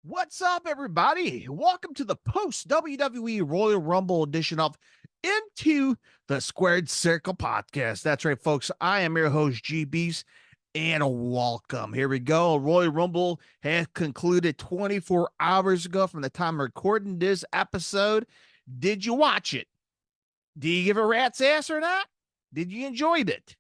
What's up, everybody? Welcome to the post WWE Royal Rumble edition of Into the Squared Circle podcast. That's right, folks. I am your host, GBs, and welcome. Here we go. Royal Rumble has concluded 24 hours ago from the time of recording this episode. Did you watch it? Did you give a rat's ass or not? Did you enjoy it?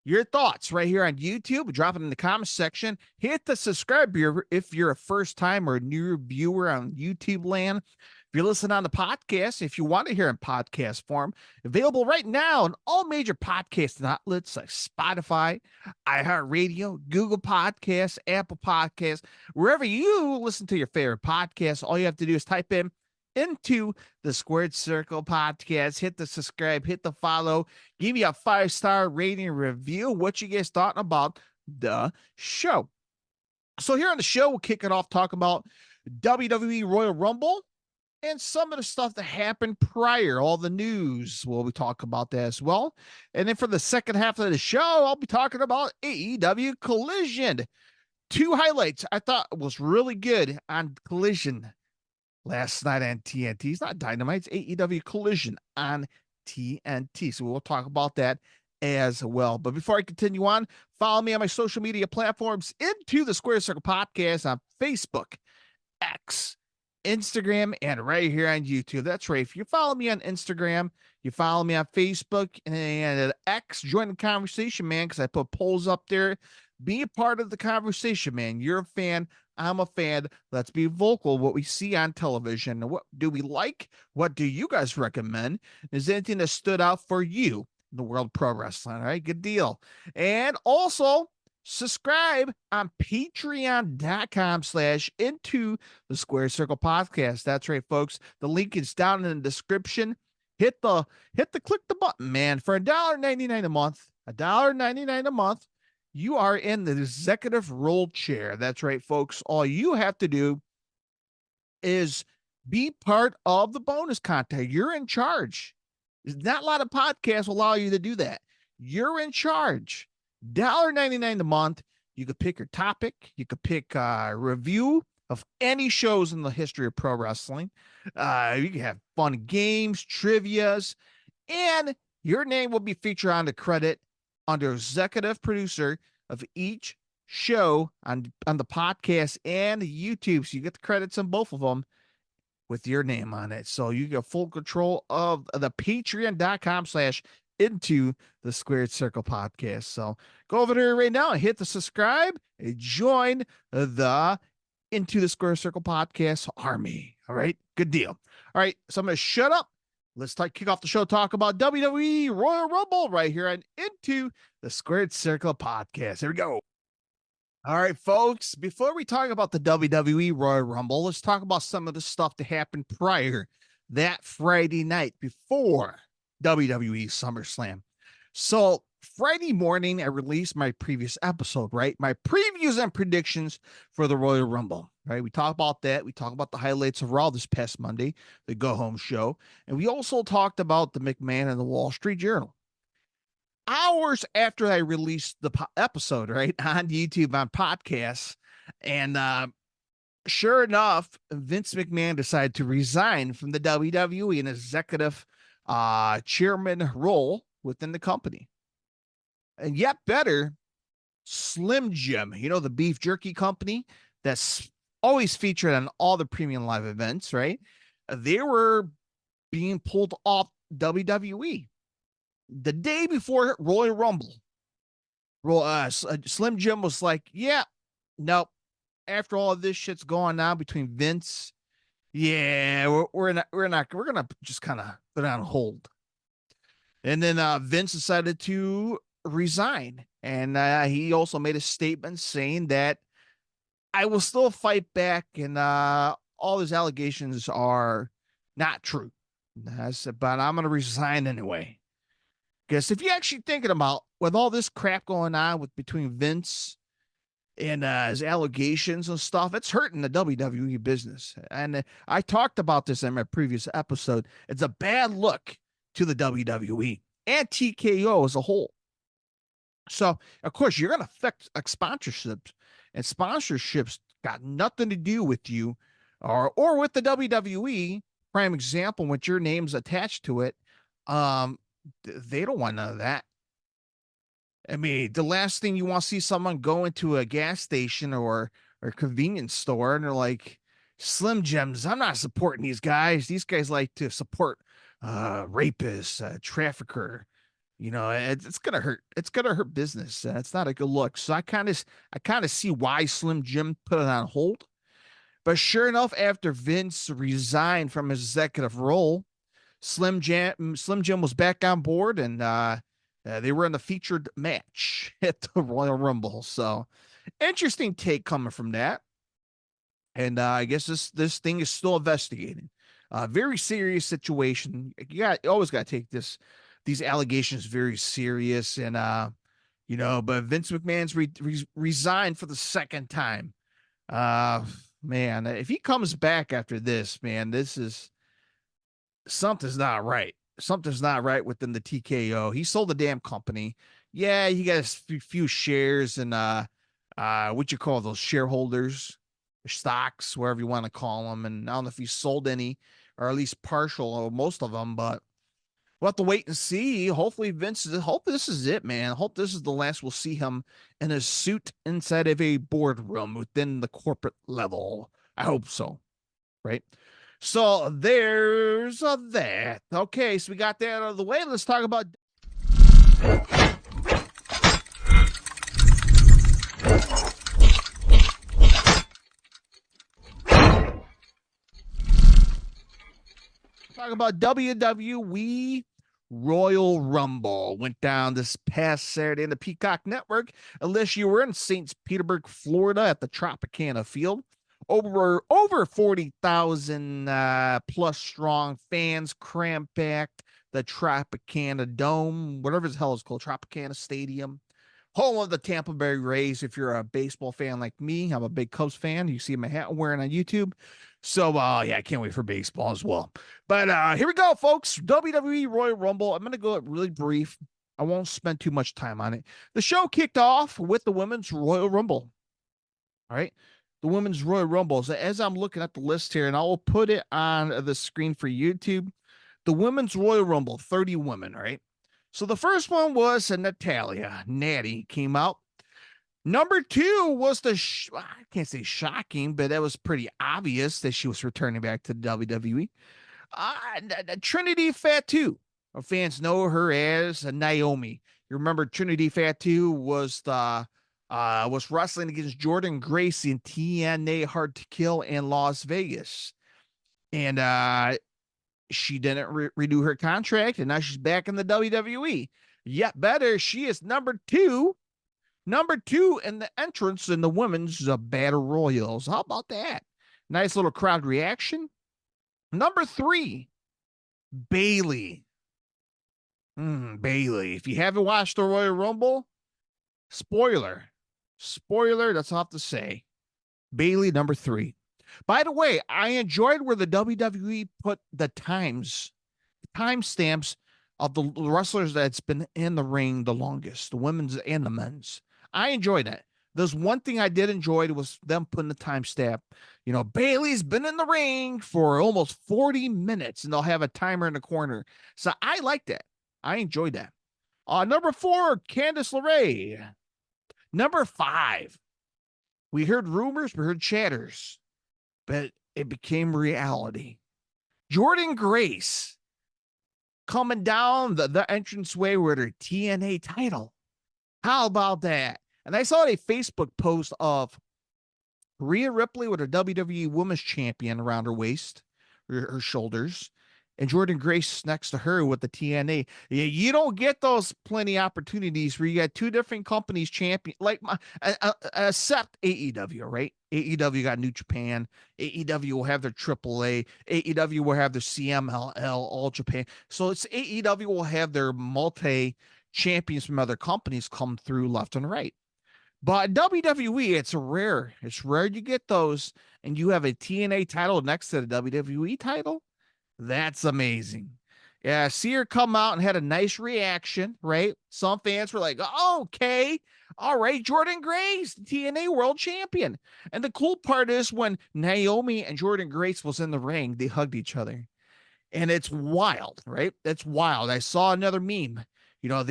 Your thoughts right here on YouTube. Drop it in the comments section. Hit the subscribe button if you're a first time or a new viewer on YouTube land. If you're listening on the podcast, if you want to hear in podcast form, available right now on all major podcast outlets like Spotify, iHeartRadio, Google Podcasts, Apple Podcasts, wherever you listen to your favorite podcasts. All you have to do is type in Into the Squared Circle podcast. Hit the subscribe, hit the follow, give me a 5-star rating review. What you guys thought about the show? So here on the show, we'll kick it off talking about WWE Royal Rumble and some of the stuff that happened prior, all the news. We'll talk about that as well. And then for the second half of the show, I'll be talking about AEW Collision. 2 highlights I thought was really good on Collision last night on TNT. It's not Dynamite, it's AEW Collision on TNT. So we'll talk about that as well. But before I continue on, follow me on my social media platforms Into the Square Circle Podcast on Facebook, X, Instagram, and right here on YouTube. That's right. If you follow me on Instagram, you follow me on Facebook and X, join the conversation, man, because I put polls up there. Be a part of the conversation, man. You're a fan. I'm a fan. Let's be vocal. What we see on television. What do we like? What do you guys recommend? Is there anything that stood out for you in the world of pro wrestling? All right, good deal. And also subscribe on patreon.com/Into the Square Circle podcast. That's right, folks. The link is down in the description. Hit the click the button, man. For $1.99 a month, $1.99 a month. You are in the executive role chair. That's right, folks. All you have to do is be part of the bonus content. You're in charge. There's not a lot of podcasts allow you to do that. You're in charge. $1.99 a month. You could pick your topic. You could pick a review of any shows in the history of pro wrestling. You can have fun games, trivias, and your name will be featured on the credit under executive producer of each show on the podcast and YouTube. So you get the credits on both of them with your name on it. So you get full control of the patreon.com/Into the Squared Circle podcast. So go over there right now and hit the subscribe and join the Into the Square Circle podcast army. All right. Good deal. All right. So I'm going to shut up. Let's kick off the show, talk about WWE Royal Rumble right here and Into the Squared Circle podcast. Here we go. All right, folks, before we talk about the WWE Royal Rumble, let's talk about some of the stuff that happened prior that Friday night before WWE SummerSlam. So Friday morning, I released my previous episode, right? My previews and predictions for the Royal Rumble, right? We talked about that. We talked about the highlights of Raw this past Monday, the go-home show. And we also talked about the McMahon and the Wall Street Journal. Hours after I released the episode, right, on YouTube, on podcasts, and sure enough, Vince McMahon decided to resign from the WWE and executive chairman role within the company. And yet better, Slim Jim, you know, the beef jerky company that's always featured on all the premium live events, right? They were being pulled off WWE the day before Royal Rumble. Slim Jim was like, yeah, nope. After all of this shit's going on between Vince, yeah, we're gonna just kind of put it on hold. And then Vince decided to resign. And he also made a statement saying that I will still fight back and all his allegations are not true. I said, but I'm going to resign anyway. Because if you're actually thinking about with all this crap going on with between Vince and his allegations and stuff, it's hurting the WWE business. And I talked about this in my previous episode. It's a bad look to the WWE and TKO as a whole. So, of course, you're going to affect sponsorships, and sponsorships got nothing to do with you or with the WWE. Prime example, with your name's attached to it, they don't want none of that. I mean, the last thing you want to see someone go into a gas station or convenience store and they're like, Slim Jims, I'm not supporting these guys. These guys like to support rapists, trafficker. You know, it's gonna hurt. It's gonna hurt business. It's not a good look. So I kind of see why Slim Jim put it on hold. But sure enough, after Vince resigned from his executive role, Slim Jim was back on board, and they were in the featured match at the Royal Rumble. So interesting take coming from that. And I guess this thing is still investigating. Very serious situation. You always got to take these allegations very serious, and but Vince McMahon's resigned for the second time. Man, if he comes back after this, man, this is something's not right. Something's not right within the TKO. He sold the damn company. Yeah, he got a few shares and what you call those shareholders, stocks, wherever you want to call them. And I don't know if he sold any or at least partial or most of them, but we'll have to wait and see. Hopefully hope this is it, man. Hope this is the last we'll see him in a suit inside of a boardroom within the corporate level. I hope so. Right. So there's that. Okay, so we got that out of the way. Let's talk about WWE Royal Rumble. Went down this past Saturday in the Peacock Network. Unless you were in St. Petersburg, Florida at the Tropicana Field. Over 40,000 plus strong fans cram-packed the Tropicana Dome, whatever the hell it's called, Tropicana Stadium. Home of the Tampa Bay Rays. If you're a baseball fan like me, I'm a big Cubs fan. You see my hat I'm wearing on YouTube. So, yeah, I can't wait for baseball as well. But here we go, folks. WWE Royal Rumble. I'm going to go really brief. I won't spend too much time on it. The show kicked off with the Women's Royal Rumble. All right. The Women's Royal Rumble. So as I'm looking at the list here, and I will put it on the screen for YouTube, the Women's Royal Rumble, 30 women, right? So the first one was Natalia. Natty came out. Number 2 was I can't say shocking, but that was pretty obvious that she was returning back to the WWE. Trinity Fatu. Fans know her as Naomi. You remember Trinity Fatu was wrestling against Jordan Grace in TNA Hard to Kill in Las Vegas. And she didn't renew her contract, and now she's back in the WWE. Yet better, she is number 2 in the entrance in the women's Battle Royals. How about that? Nice little crowd reaction. Number 3, Bayley. Bayley. If you haven't watched the Royal Rumble, spoiler, that's all I have to say. Bayley, number 3. By the way, I enjoyed where the WWE put the timestamps of the wrestlers that's been in the ring the longest, the women's and the men's. I enjoyed that. There's one thing I did enjoy was them putting the timestamp. You know, Bayley's been in the ring for almost 40 minutes, and they'll have a timer in the corner. So I like that. I enjoyed that. Number 4, Candice LeRae. Number 5, we heard rumors, we heard chatters, but it became reality. Jordan Grace coming down the entranceway with her TNA title. How about that? And I saw a Facebook post of Rhea Ripley with her WWE Women's Champion around her waist, her shoulders, and Jordan Grace next to her with the TNA. You don't get those plenty opportunities where you got 2 different companies champion, like except AEW, right? AEW got New Japan. AEW will have their AAA. AEW will have their CMLL, All Japan. So it's AEW will have their multi champions from other companies come through left and right. But WWE, it's rare you get those, and you have a TNA title next to the WWE title. That's amazing. Yeah, see her come out and had a nice reaction, right? Some fans were like, oh, okay, all right, Jordan Grace, the TNA World Champion. And the cool part is when Naomi and Jordan Grace was in the ring, they hugged each other. And it's wild, right? That's wild. I saw another meme. You know,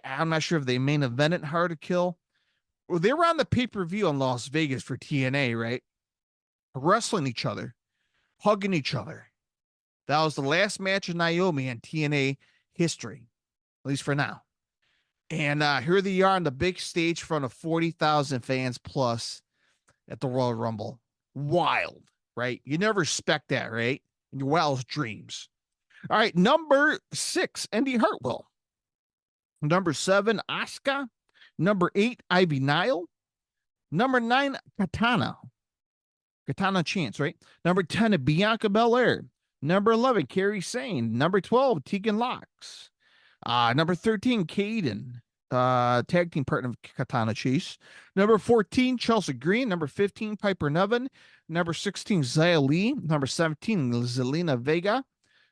I'm not sure if they main evented Hard to Kill. Well, they were on the pay-per-view in Las Vegas for TNA, right? Wrestling each other, hugging each other. That was the last match of Naomi in TNA history, at least for now. And here they are on the big stage in front of 40,000 fans plus at the Royal Rumble. Wild, right? You never expect that, right? In your wildest dreams. All right, number 6, Indy Hartwell. Number 7, Asuka. Number 8, Ivy Nile. Number 9, Katana Chance, right? Number 10, Bianca Belair. Number 11, Kairi Sane. Number 12, Tegan Locks. Number 13, Kaden, tag team partner of Katana Chase. Number 14, Chelsea Green. Number 15, Piper Niven. Number 16, Xia Li. Number 17, Zelina Vega.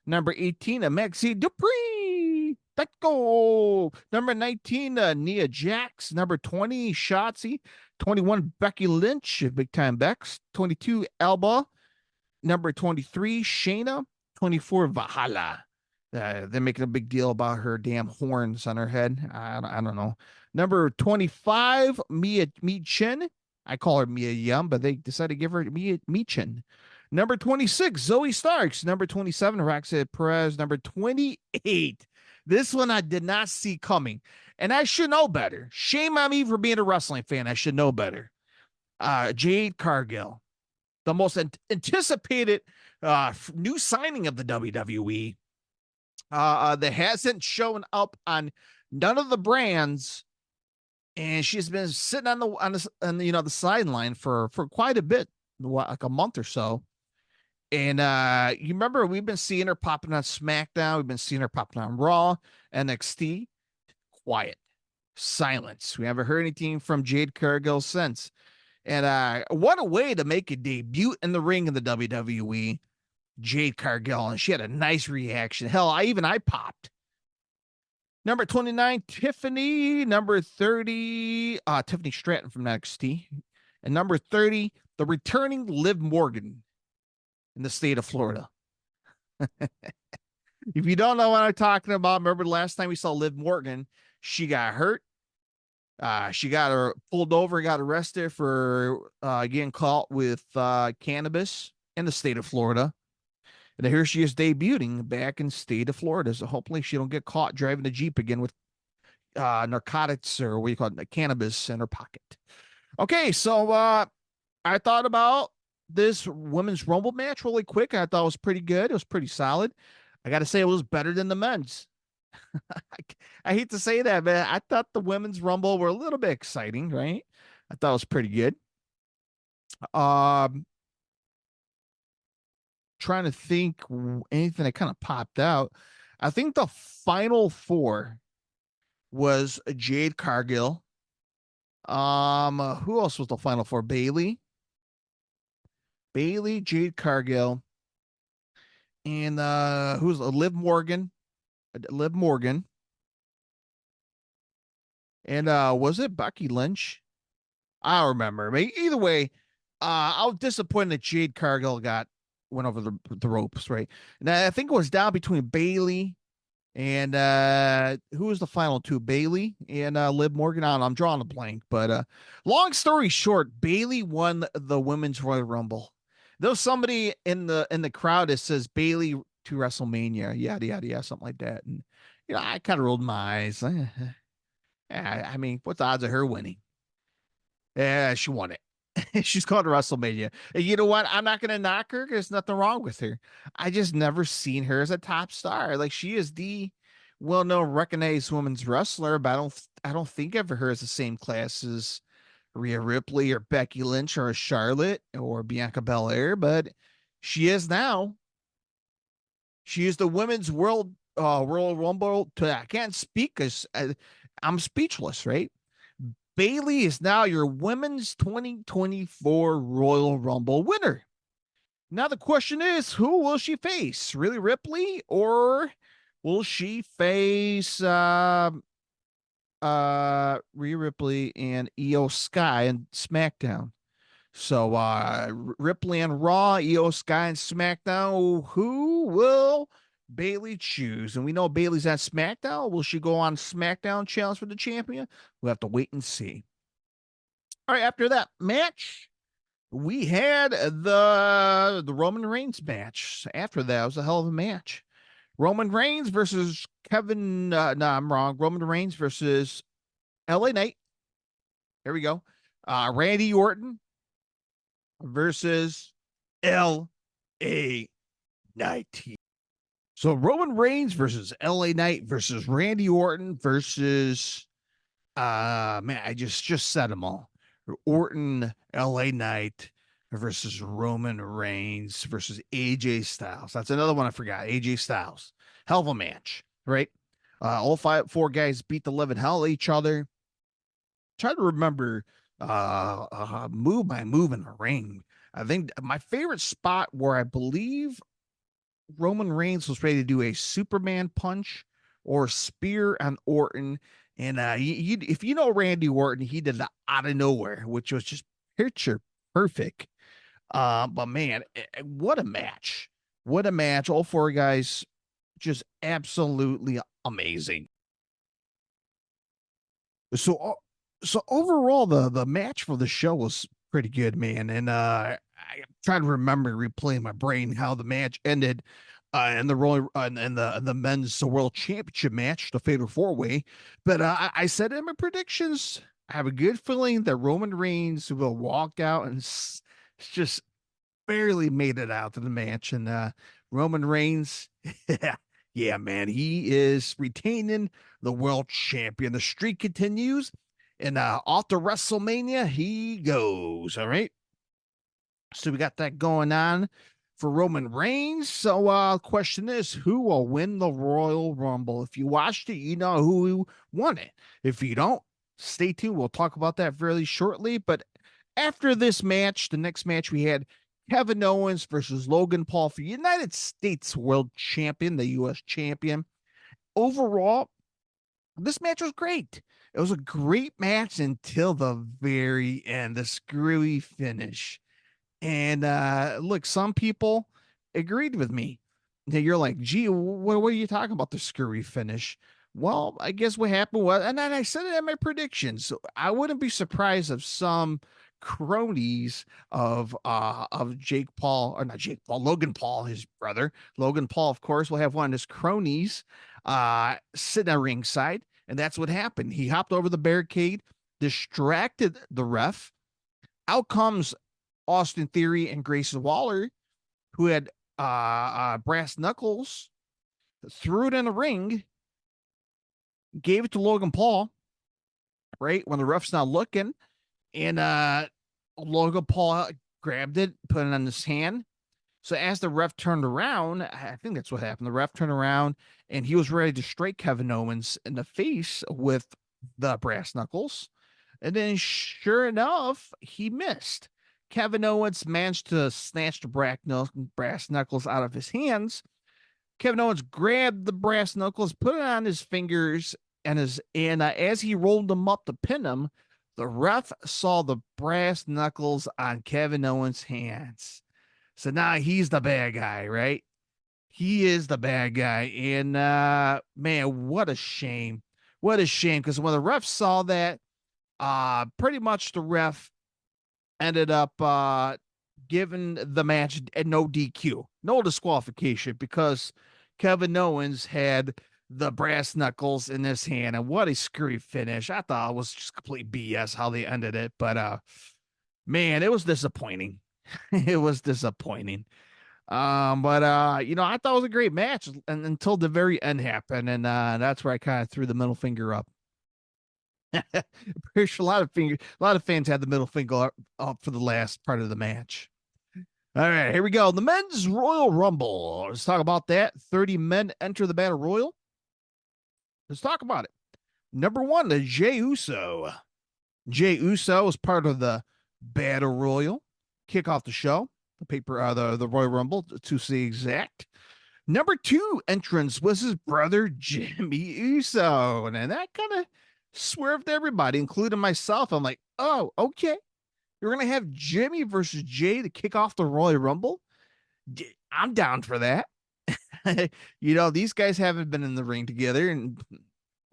Number 18, Maxie Dupree. Let's go. Number 19, Nia Jax. Number 20, Shotzi. 21, Becky Lynch, Big Time Bex. 22, Alba. Number 23, Shayna. 24, Valhalla. They're making a big deal about her damn horns on her head. I don't know. Number 25, Mia Chin. I call her Mia Yum, but they decided to give her Mia Chin. Number 26, Zoe Starks. Number 27, Roxanne Perez. Number 28. This one I did not see coming, and I should know better. Shame on me for being a wrestling fan. I should know better. Jade Cargill, the most anticipated new signing of the WWE. That hasn't shown up on none of the brands, and she's been sitting on the sideline for quite a bit, like a month or so. And you remember we've been seeing her popping on SmackDown, we've been seeing her popping on Raw, NXT. Quiet, silence. We haven't heard anything from Jade Cargill since. And what a way to make a debut in the ring in the WWE. Jade Cargill, and she had a nice reaction. Hell, I popped. Number 29, Tiffany. Number 30, Tiffany Stratton from NXT. And number 30, the returning Liv Morgan in the state of Florida. If you don't know what I'm talking about, remember the last time we saw Liv Morgan, she got hurt. She got her pulled over, got arrested for getting caught with cannabis in the state of Florida. And here she is debuting back in the state of Florida. So hopefully she don't get caught driving a Jeep again with narcotics, or what do you call it, cannabis in her pocket. Okay, so I thought about this women's Rumble match really quick. I thought it was pretty good. It was pretty solid. I got to say it was better than the men's. I hate to say that, man. I thought the women's Rumble were a little bit exciting, right? I thought it was pretty good. Trying to think anything that kind of popped out. I think the final four was Jade Cargill. Who else was the final four? Bailey, Jade Cargill, and who's Liv Morgan? And was it Becky Lynch? I don't remember. I mean, either way, I was disappointed that Jade Cargill went over the ropes, right? And I think it was down between Bailey and who was the final two? Bailey and Liv Morgan. I don't know, I'm drawing a blank, but long story short, Bailey won the women's Royal Rumble. There was somebody in the crowd that says Bailey to WrestleMania, yada yada yada, something like that. And I kind of rolled my eyes. I mean, what's the odds of her winning? Yeah, she won it. She's called to WrestleMania. And you know what? I'm not going to knock her. There's nothing wrong with her. I just never seen her as a top star. Like, she is the well-known, recognized women's wrestler, but I don't think of her as the same class as Rhea Ripley or Becky Lynch or Charlotte or Bianca Belair, but she is now. She is the women's Royal Rumble. I can't speak because I'm speechless, right? Bailey is now your women's 2024 Royal Rumble winner. Now the question is, who will she face? Rhea Ripley or Will she face Rhea Ripley and Io Sky in SmackDown? So Ripley and Raw, Io Sky and SmackDown. Who will Bailey choose? And we know Bailey's on SmackDown. Will she go on SmackDown challenge for the champion? We'll have to wait and see. All right, after that match, we had the Roman Reigns match. After that, it was a hell of a match. Roman Reigns versus Kevin. No, I'm wrong. Roman Reigns versus LA Knight. Here we go. Randy Orton versus LA Knight. So Roman Reigns versus LA Knight versus Randy Orton versus man, I just said them all. Orton, LA Knight versus Roman Reigns versus AJ Styles. That's another one I forgot. AJ Styles. Hell of a match, right? All four guys beat the living hell out of each other. Try to remember move by move in the ring. I think my favorite spot where I believe Roman Reigns was ready to do a Superman punch or spear on Orton. And if you know Randy Orton, he did that out of nowhere, which was just picture perfect. But man, what a match. What a match. All four guys just absolutely amazing. So overall, the match for the show was pretty good, man. And I'm trying to remember, replaying my brain how the match ended in the Royal and the men's world championship match, the fatal four way. But I said in my predictions, I have a good feeling that Roman Reigns will walk out and just barely made it out to the match. And Roman Reigns, yeah, man, he is retaining the world champion. The streak continues. And off to WrestleMania he goes. All right. So we got that going on for Roman Reigns. So question is, who will win the Royal Rumble? If you watched it, you know who won it. If you don't, stay tuned. We'll talk about that fairly shortly. But after this match, the next match we had Kevin Owens versus Logan Paul for United States World Champion, the U.S. Champion. Overall, this match was great. It was a great match until the very end, the screwy finish. And look, some people agreed with me. You're like, gee, what are you talking about, the screwy finish? Well, I guess what happened was, and then I said it in my predictions. So I wouldn't be surprised if some cronies of Jake Paul, or not Jake Paul, Logan Paul, his brother, Logan Paul, of course, will have one of his cronies sitting at ringside. And that's what happened. He hopped over the barricade, distracted the ref. Out comes Austin Theory and Grayson Waller, who had brass knuckles, threw it in the ring, gave it to Logan Paul, right? When the ref's not looking. And Logan Paul grabbed it, put it on his hand. So as the ref turned around, I think that's what happened. The ref turned around and he was ready to strike Kevin Owens in the face with the brass knuckles. And then sure enough, he missed. Kevin Owens managed to snatch the brass knuckles out of his hands. Kevin Owens grabbed the brass knuckles, put it on his fingers, and as he rolled them up to pin him, the ref saw the brass knuckles on Kevin Owens' hands. So now he's the bad guy, right? He is the bad guy. And man, what a shame. What a shame. Because when the ref saw that, pretty much the ref ended up giving the match no DQ, no disqualification, because Kevin Owens had the brass knuckles in his hand. And what a screwy finish. I thought it was just complete BS how they ended it. But man, it was disappointing. It was disappointing. But you know, I thought it was a great match until the very end happened, and that's where I kind of threw the middle finger up. Pretty sure a lot of fans had the middle finger up for the last part of the match. All right, here we go. The men's Royal Rumble. Let's talk about that. 30 men enter the Battle Royal. Let's talk about it. Number one, the Jey Uso. Jey Uso was part of the Battle Royal. Kick off the show, the Royal Rumble, to be exact. Number 2 entrance was his brother Jimmy Uso, and that kind of swerved everybody, including myself. I'm like, oh, okay, you're gonna have Jimmy versus Jay to kick off the Royal Rumble. I'm down for that. These guys haven't been in the ring together in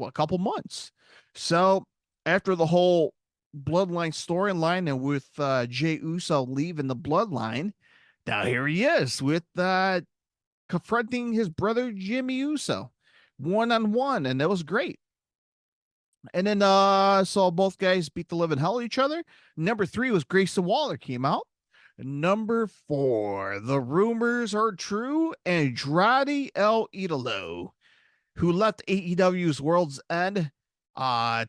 a couple months. So after the whole bloodline storyline and with Jay Uso leaving the bloodline, now here he is with confronting his brother Jimmy Uso one-on-one, and that was great. And then so both guys beat the living hell out of each other. Number 3 was Grayson Waller came out. Number 4, the rumors are true. Andrade El Idolo, who left AEW's World's End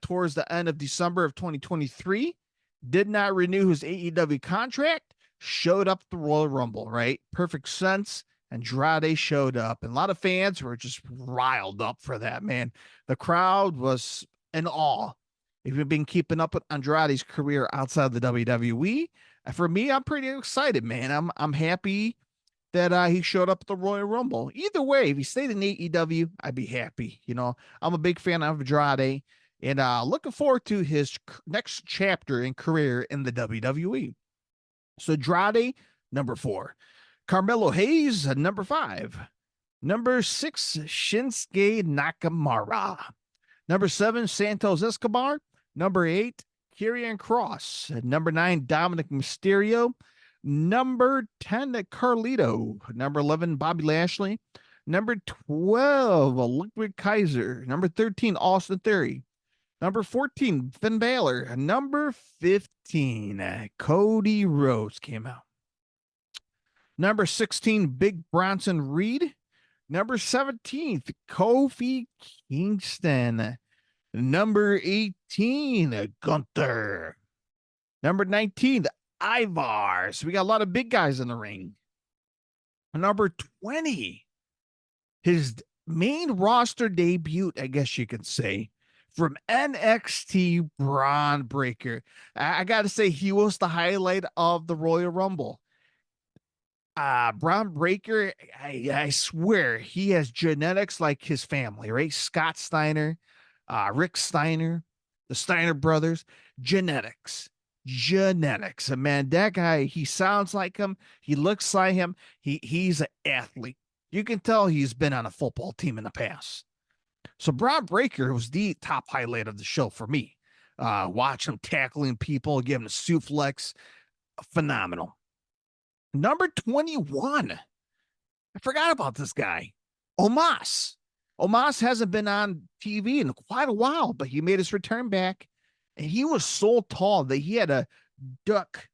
towards the end of December of 2023, did not renew his AEW contract, showed up at the Royal Rumble, right? Perfect sense. Andrade showed up, and a lot of fans were just riled up for that, man. The crowd was in awe. If you've been keeping up with Andrade's career outside the WWE, for me, I'm pretty excited, man. I'm happy that he showed up at the Royal Rumble. Either way, if he stayed in AEW, I'd be happy. I'm a big fan of Andrade, and looking forward to his next chapter in career in the WWE. So Andrade, number 4. Carmelo Hayes, number 5. Number 6, Shinsuke Nakamura. Number 7, Santos Escobar. Number 8, Karrion Kross. Number 9, Dominic Mysterio. Number 10, Carlito. Number 11, Bobby Lashley. Number 12, Ludwig Kaiser. Number 13, Austin Theory. Number 14, Finn Balor. Number 15, Cody Rhodes came out. Number 16, Big Bronson Reed. Number 17, Kofi Kingston. Number 18, Gunther. Number 19, Ivar. So we got a lot of big guys in the ring. Number 20, his main roster debut, I guess you could say, from NXT, Braun Breaker. I got to say, he was the highlight of the Royal Rumble. Braun Breaker, I swear, he has genetics like his family, right? Scott Steiner, Rick Steiner, the Steiner brothers, genetics. And man, that guy, he sounds like him. He looks like him. He's an athlete. You can tell he's been on a football team in the past. So Braun Breaker was the top highlight of the show for me. Watch him tackling people, giving a suplex. Phenomenal. Number 21. I forgot about this guy. Omos. Omos hasn't been on TV in quite a while, but he made his return back. And he was so tall that he had a duck.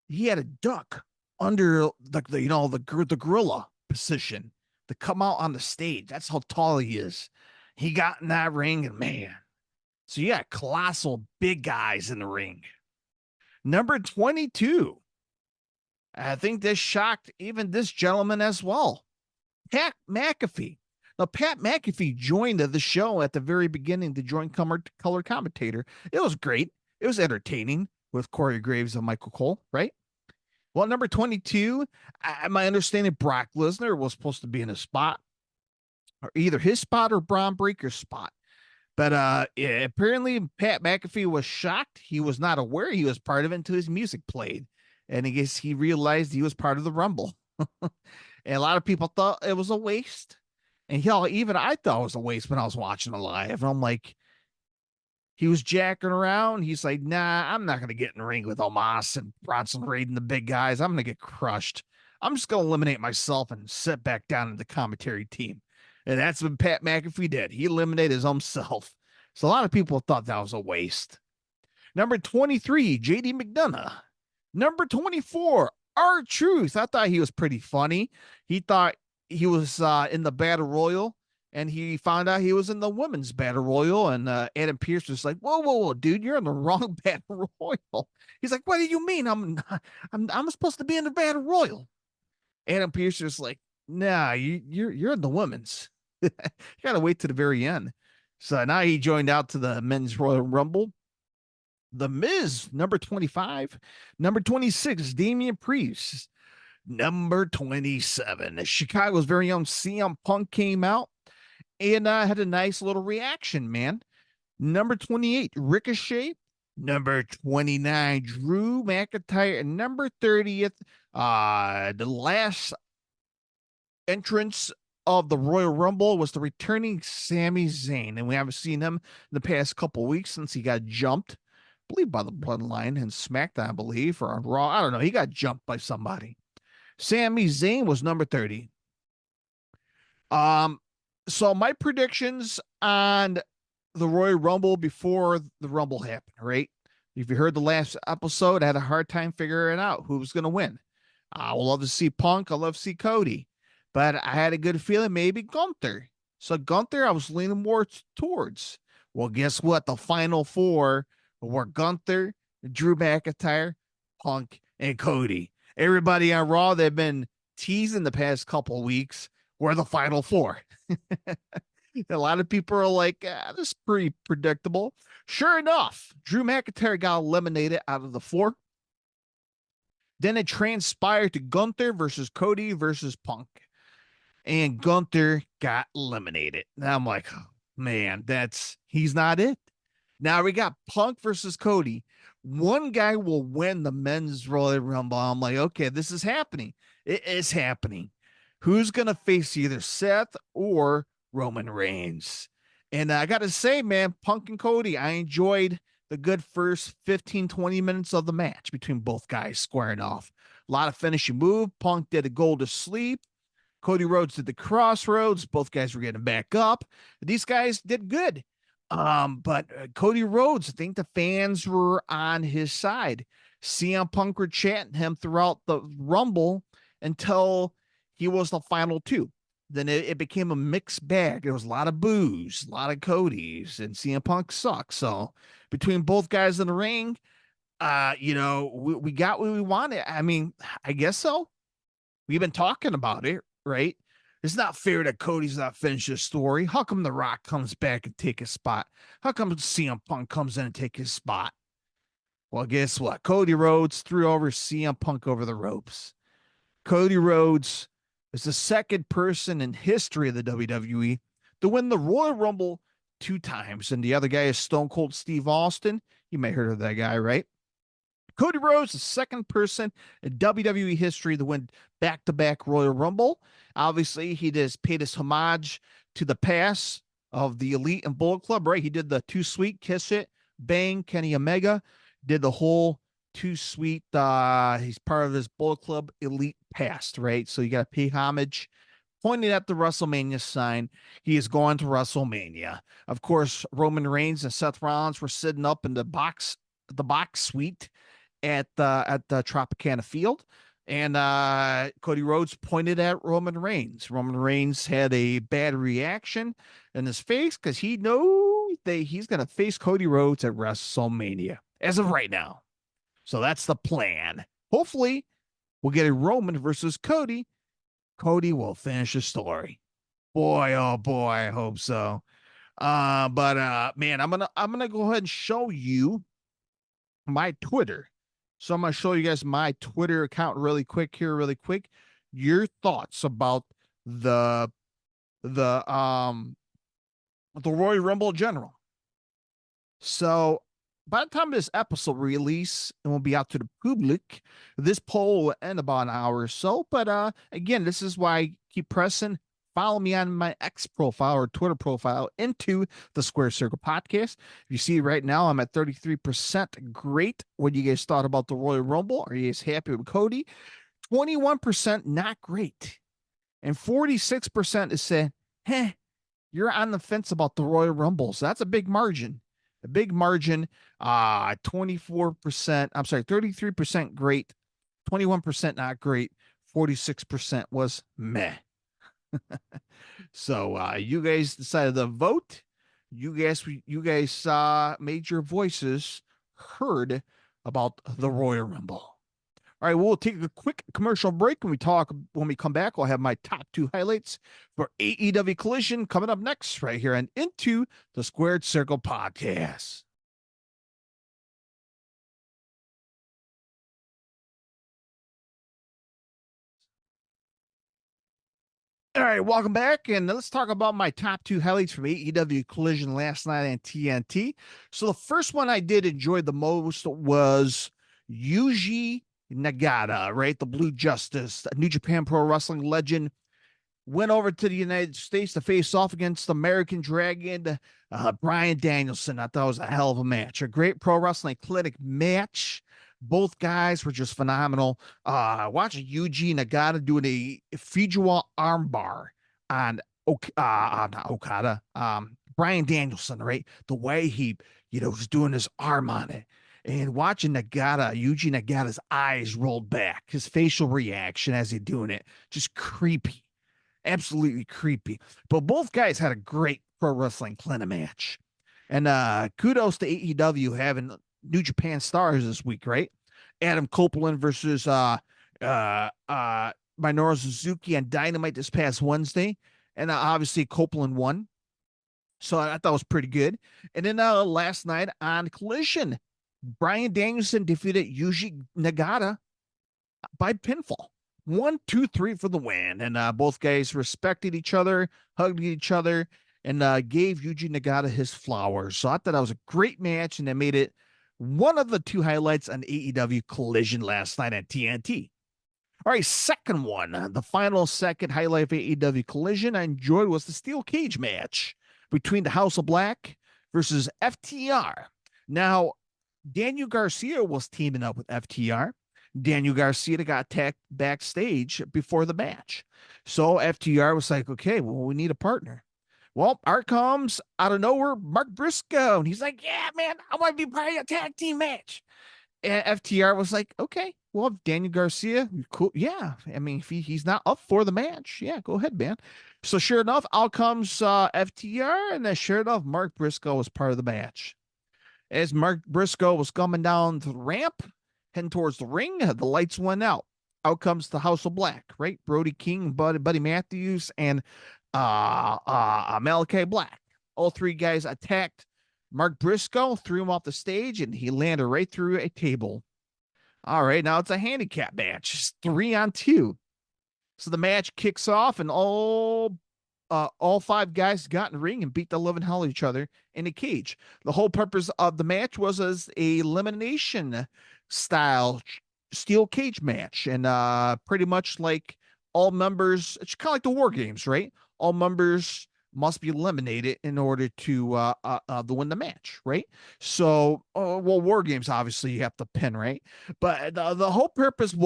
He had a duck under the gorilla position to come out on the stage. That's how tall he is. He got in that ring, and man, so you got colossal big guys in the ring. Number 22. I think this shocked even this gentleman as well. Pat McAfee. Now, Pat McAfee joined the show at the very beginning to join color commentator. It was great. It was entertaining with Corey Graves and Michael Cole, right? Well, number 22, my understanding, Brock Lesnar was supposed to be in a spot, or either his spot or Braun Breaker's spot. But apparently Pat McAfee was shocked. He was not aware he was part of it until his music played. And I guess he realized he was part of the Rumble. And a lot of people thought it was a waste. And even I thought it was a waste when I was watching it live. And I'm like, he was jacking around. He's like, nah, I'm not going to get in the ring with Omos and Bronson Reed and the big guys. I'm going to get crushed. I'm just going to eliminate myself and sit back down in the commentary team. And that's what Pat McAfee did. He eliminated his own self. So a lot of people thought that was a waste. Number 23, JD McDonough. Number 24, R-Truth. I thought he was pretty funny. He thought he was in the Battle Royal, and he found out he was in the Women's Battle Royal, and Adam Pearce was like, whoa, dude, you're in the wrong Battle Royal. He's like, what do you mean? I'm supposed to be in the Battle Royal. Adam Pearce was like, nah, you're in the Women's. You got to wait to the very end. So now he joined out to the Men's Royal Rumble. The Miz, number 25. Number 26, Damian Priest. Number 27, Chicago's very own CM Punk came out and had a nice little reaction, man. Number 28, Ricochet. Number 29, Drew McIntyre. And number 30th, the last entrance of the Royal Rumble was the returning Sami Zayn. And we haven't seen him in the past couple weeks since he got jumped, I believe, by the Bloodline and SmackDown, I believe, or on Raw. I don't know. He got jumped by somebody. Sami Zayn was number 30. So my predictions on the Royal Rumble before the Rumble happened, right? If you heard the last episode, I had a hard time figuring out who was going to win. I would love to see Punk. I love to see Cody, but I had a good feeling maybe Gunther. So Gunther, I was leaning more towards. Well, guess what? The final four were Gunther, Drew McIntyre, Punk, and Cody. Everybody on Raw, they've been teasing the past couple weeks, were the final four. A lot of people are like, this is pretty predictable. Sure enough, Drew McIntyre got eliminated out of the four. Then it transpired to Gunther versus Cody versus Punk. And Gunther got eliminated. Now I'm like, oh, man, he's not it. Now we got Punk versus Cody. One guy will win the men's Royal Rumble. I'm like, okay, this is happening. It is happening. Who's going to face either Seth or Roman Reigns? And I got to say, man, Punk and Cody, I enjoyed the good first 15, 20 minutes of the match between both guys squaring off. A lot of finishing move. Punk did a goal to sleep. Cody Rhodes did the crossroads. Both guys were getting back up. These guys did good. But Cody Rhodes, I think the fans were on his side. CM Punk were chanting him throughout the Rumble until he was the final two. Then it became a mixed bag. There was a lot of boos, a lot of Cody's, and CM Punk sucks. So between both guys in the ring, we got what we wanted. I mean, I guess so. We've been talking about it, right? It's not fair that Cody's not finished his story. How come The Rock comes back and take his spot? How come CM Punk comes in and take his spot? Well, guess what? Cody Rhodes threw over CM Punk over the ropes. Cody Rhodes is the second person in history of the WWE to win the Royal Rumble 2 times. And the other guy is Stone Cold Steve Austin. You may have heard of that guy, right? Cody Rhodes, the second person in WWE history to win back-to-back Royal Rumble. Obviously, he just paid his homage to the past of the Elite and Bullet Club, right? He did the Too Sweet, Kiss It, Bang, Kenny Omega, did the whole Too Sweet. He's part of his Bullet Club Elite past, right? So you got to pay homage. Pointing at the WrestleMania sign, he is going to WrestleMania. Of course, Roman Reigns and Seth Rollins were sitting up in the box suite at the Tropicana Field, and Cody Rhodes pointed at Roman Reigns. Roman Reigns had a bad reaction in his face because he knows that he's going to face Cody Rhodes at WrestleMania as of right now. So that's the plan. Hopefully, we'll get a Roman versus Cody. Cody will finish the story. Boy, oh boy, I hope so. But man, I'm gonna go ahead and show you my Twitter. So I'm going to show you guys my Twitter account really quick. Your thoughts about the Royal Rumble in general. So by the time this episode release and will be out to the public, this poll will end about an hour or so. But again, this is why I keep pressing. Follow me on my X profile or Twitter profile into the Square Circle podcast. If you see right now, I'm at 33%. Great. What do you guys thought about the Royal Rumble? Are you guys happy with Cody? 21% not great. And 46% is saying, you're on the fence about the Royal Rumble. So that's a big margin. 24%, I'm sorry, 33% great, 21% not great, 46% was meh. So you guys decided to vote. You guys made your voices heard about the Royal Rumble. All right, we'll take a quick commercial break. When we come back, I'll have my top 2 highlights for AEW Collision coming up next right here and Into the Squared Circle podcast. All right, welcome back, and let's talk about my top two highlights from AEW Collision last night on TNT. So the first one I did enjoy the most was Yuji Nagata, right? The Blue Justice, a New Japan Pro Wrestling legend, went over to the United States to face off against American Dragon, Bryan Danielson. I thought it was a hell of a match, a great pro wrestling clinic match. Both guys were just phenomenal. Watching Yuji Nagata doing a Fujua armbar on not Okada, Bryan Danielson, right? The way he, was doing his arm on it. And watching Yuji Nagata's eyes rolled back, his facial reaction as he doing it, just creepy, absolutely creepy. But both guys had a great pro wrestling clinic match. And kudos to AEW having New Japan stars this week, right? Adam Copeland versus Minoru Suzuki on Dynamite this past Wednesday. And obviously Copeland won. So I thought it was pretty good. And then last night on Collision, Bryan Danielson defeated Yuji Nagata by pinfall. 1, 2, 3 for the win. And both guys respected each other, hugged each other, and gave Yuji Nagata his flowers. So I thought that was a great match, and they made it one of the two highlights on AEW Collision last night on TNT. All right, second one. The final second highlight of AEW Collision I enjoyed was the steel cage match between the House of Black versus FTR. Now, Daniel Garcia was teaming up with FTR. Daniel Garcia got attacked backstage before the match. So FTR was like, okay, well, we need a partner. Well, out comes out of nowhere Mark Briscoe. And he's like, yeah, man, I want to be part of a tag team match. And FTR was like, okay, well, Daniel Garcia, cool. Yeah. I mean, if he's not up for the match, yeah, go ahead, man. So sure enough, out comes FTR. And then sure enough, Mark Briscoe was part of the match. As Mark Briscoe was coming down the ramp, heading towards the ring, the lights went out. Out comes the House of Black, right? Brody King, Buddy Matthews, and Malachi Black. All three guys attacked Mark Briscoe, threw him off the stage, and he landed right through a table. All right, now it's a handicap match. It's 3-on-2. So the match kicks off, and all five guys got in the ring and beat the living hell out of each other in a cage. The whole purpose of the match was as a elimination style steel cage match, and pretty much like all members, it's kind of like the War Games, right? All members must be eliminated in order to win the match, right? So, well, War Games obviously you have to pin, right? But the whole purpose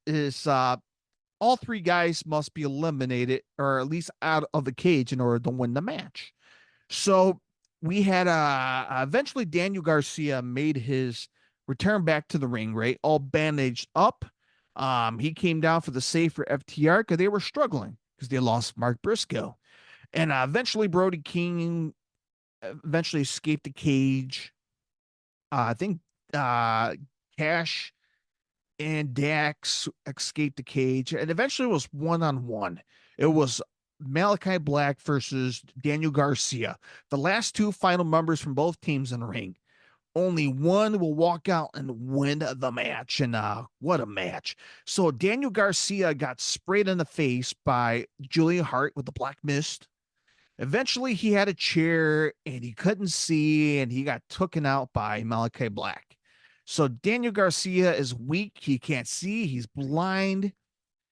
is all three guys must be eliminated or at least out of the cage in order to win the match. So we had eventually Daniel Garcia made his return back to the ring, right? All bandaged up. He came down for the save for FTR because they were struggling because they lost Mark Briscoe. And eventually Brody King eventually escaped the cage. I think Cash and Dax escaped the cage, and eventually it was 1-on-1. It was Malachi Black versus Daniel Garcia. The last two final members from both teams in the ring. Only one will walk out and win the match. And what a match. So Daniel Garcia got sprayed in the face by Julia Hart with the black mist. Eventually he had a chair and he couldn't see, and he got taken out by Malachi Black. So Daniel Garcia is weak. He can't see. He's blind.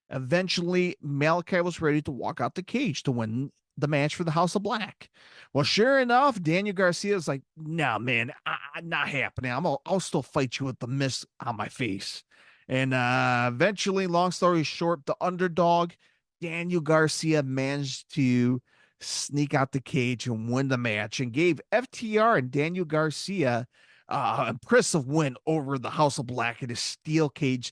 Eventually, Malachi was ready to walk out the cage to win the match for the House of Black. Well, sure enough, Daniel Garcia is like, "No, man, not happening. I'll still fight you with the mist on my face." And eventually, long story short, the underdog, Daniel Garcia, managed to sneak out the cage and win the match and gave FTR and Daniel Garcia impressive win over the House of Black in a steel cage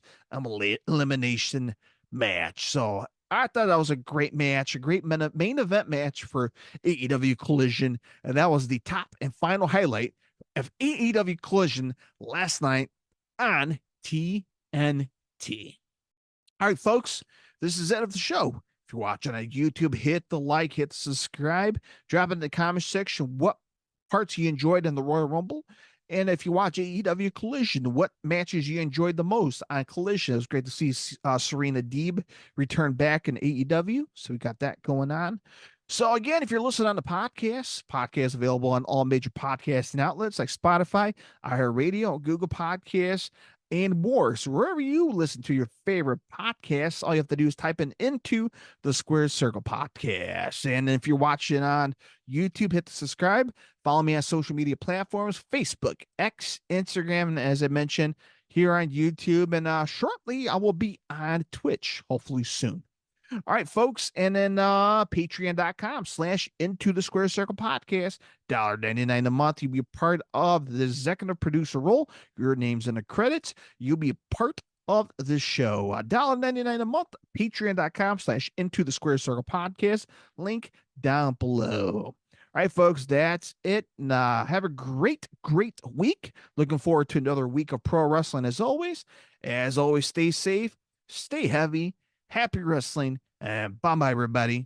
elimination match. So I thought that was a great match, a great main event match for AEW Collision. And that was the top and final highlight of AEW Collision last night on TNT. All right, folks, this is it of the show. If you're watching on YouTube, hit the like, hit the subscribe, drop in the comment section what parts you enjoyed in the Royal Rumble. And if you watch AEW Collision, what matches you enjoyed the most on Collision? It was great to see Serena Deeb return back in AEW. So we got that going on. So again, if you're listening on the podcast available on all major podcasting outlets like Spotify, iHeartRadio, Google Podcasts, and more. So wherever you listen to your favorite podcasts, all you have to do is type in into the Square Circle podcast. And if you're watching on YouTube, hit the subscribe. Follow me on social media platforms, Facebook, X, Instagram, and as I mentioned, here on YouTube. And shortly, I will be on Twitch, hopefully soon. All right, folks. And then patreon.com/ into the Square Circle podcast, $1.99 a month. You'll be a part of the executive producer role. Your name's in the credits. You'll be a part of the show. $1.99 a month. Patreon.com/ into the Square Circle podcast. Link down below. All right, folks, that's it. Have a great week. Looking forward to another week of pro wrestling as always. As always, stay safe, stay heavy, happy wrestling, and bye-bye, everybody.